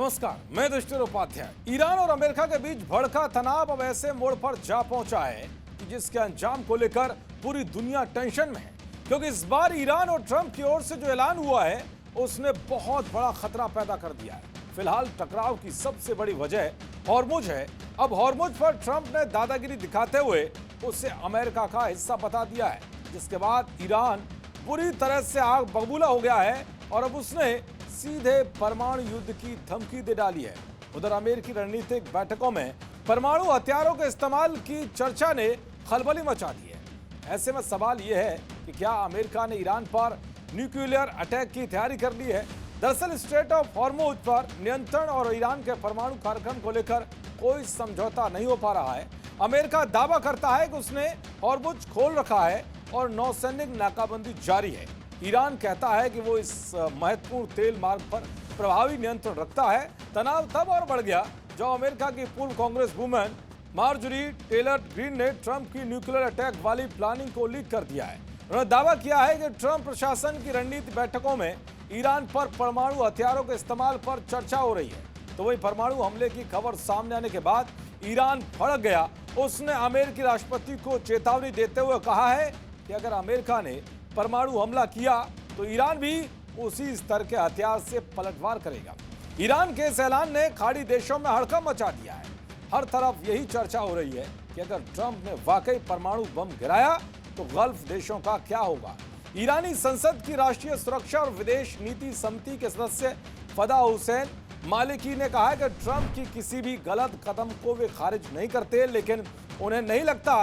नमस्कार, मैं दृष्टिर उपाध्याय। ईरान और अमेरिका के बीच भड़का तनाव अब ऐसे मोड़ पर जा पहुंचा है कि जिसके अंजाम को लेकर पूरी दुनिया टेंशन में है, क्योंकि इस बार ईरान और ट्रंप की ओर से जो ऐलान हुआ है उसने बहुत बड़ा खतरा पैदा कर दिया है। फिलहाल टकराव की सबसे बड़ी वजह हॉर्मुज है। अब हॉर्मुज पर ट्रंप ने दादागिरी दिखाते हुए उसे अमेरिका का हिस्सा बता दिया है, जिसके बाद ईरान बुरी तरह से आग बबूला हो गया है और अब उसने सीधे परमाणु युद्ध की धमकी दे डाली है। उधर अमेरिकी रणनीतिक बैठकों में परमाणु हथियारों के इस्तेमाल की चर्चा ने खलबली मचा दी है। ऐसे में सवाल यह है कि क्या अमेरिका ने ईरान पर न्यूक्लियर अटैक की तैयारी कर ली है। दरअसल स्ट्रेट ऑफ हॉर्मुज पर नियंत्रण और ईरान के परमाणु कार्यक्रम को लेकर कोई समझौता नहीं हो पा रहा है। अमेरिका दावा करता है कि उसने हॉर्मुज खोल रखा है और नौसैनिक नाकाबंदी जारी है। ईरान कहता है कि वो इस महत्वपूर्ण तेल मार्ग पर प्रभावी नियंत्रण रखता है। तनाव तब और बढ़ गया जब अमेरिका की पूर्व congress woman Marjorie Taylor Greene ने ट्रंप की न्यूक्लियर अटैक वाली प्लानिंग को लीक कर दिया है। उन्होंने दावा किया है कि ट्रंप प्रशासन की रणनीति बैठकों में ईरान पर परमाणु हथियारों के इस्तेमाल पर चर्चा हो रही है। तो वही परमाणु हमले की खबर सामने आने के बाद ईरान भड़क गया। उसने अमेरिकी राष्ट्रपति को चेतावनी देते हुए कहा है कि अगर अमेरिका ने परमाणु हमला किया तो ईरान भी उसी स्तर के हथियार से पलटवार करेगा। ईरान के इस ऐलान ने खाड़ी देशों में हड़कंप मचा दिया है। हर तरफ यही चर्चा हो रही है कि अगर ट्रंप ने वाकई परमाणु बम गिराया तो गल्फ देशों का क्या होगा। ईरानी संसद की राष्ट्रीय सुरक्षा और विदेश नीति समिति के सदस्य फदा हुसैन मालिकी ने कहा है कि ट्रंप की किसी भी गलत कदम को वे खारिज नहीं करते, लेकिन उन्हें नहीं लगता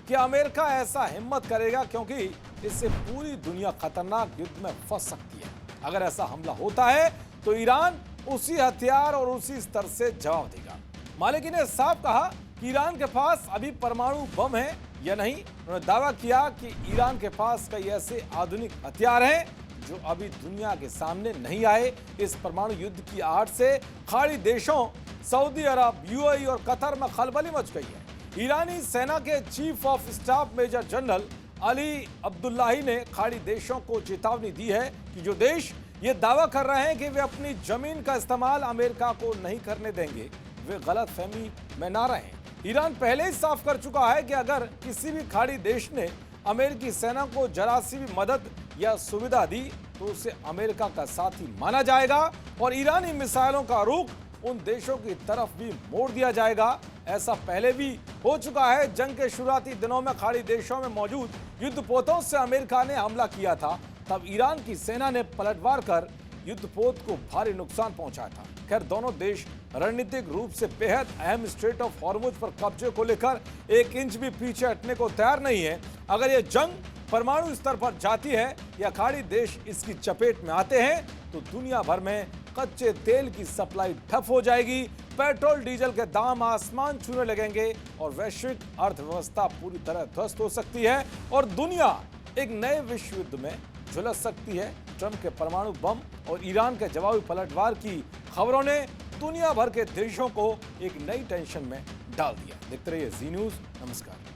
कि अमेरिका ऐसा हिम्मत करेगा, क्योंकि इससे पूरी दुनिया खतरनाक युद्ध में फंस सकती है। अगर ऐसा हमला होता है तो ईरान उसी हथियार और उसी स्तर से जवाब देगा। मालिकी ने साफ कहा कि ईरान के पास अभी परमाणु बम है या नहीं। उन्होंने दावा किया कि ईरान के पास कई ऐसे आधुनिक हथियार हैं जो अभी दुनिया के सामने नहीं आए। इस परमाणु युद्ध की आड़ से खाड़ी देशों सऊदी अरब, यूएई और कतर में खलबली मच गई है। ईरानी सेना के chief of staff major general Ali Abdullahi ने खाड़ी देशों को चेतावनी दी है कि जो देश ये दावा कर रहे हैं कि वे अपनी जमीन का इस्तेमाल अमेरिका को नहीं करने देंगे, वे गलतफहमी में ना रहें। ईरान पहले ही साफ कर चुका है कि अगर किसी भी खाड़ी देश ने अमेरिकी सेना को जरा सी भी मदद या सुविधा दी तो उसे अमेरिका का साथी माना जाएगा और ईरानी मिसाइलों का रुख उन देशों की तरफ भी मोड़ दिया जाएगा। ऐसा पहले भी हो चुका है। जंग के शुरुआती दिनों में खाड़ी देशों में मौजूद युद्धपोतों से अमेरिका ने हमला किया था। तब ईरान की सेना ने पलटवार कर युद्धपोत को भारी नुकसान पहुंचाया था। खैर, दोनों देश रणनीतिक रूप से बेहद अहम स्ट्रेट ऑफ हॉर्मुज पर कब्जे को लेकर एक इंच भी पीछे हटने को तैयार नहीं है। अगर यह जंग परमाणु स्तर पर जाती है या खाड़ी देश इसकी चपेट में आते हैं तो दुनिया भर में कच्चे तेल की सप्लाई ठप हो जाएगी, पेट्रोल डीजल के दाम आसमान छूने लगेंगे और वैश्विक अर्थव्यवस्था पूरी तरह ध्वस्त हो सकती है और दुनिया एक नए विश्व युद्ध में झुलस सकती है। ट्रंप के परमाणु बम और ईरान के जवाबी पलटवार की खबरों ने दुनिया भर के देशों को एक नई टेंशन में डाल दिया। देखते रहिए जी न्यूज़। नमस्कार।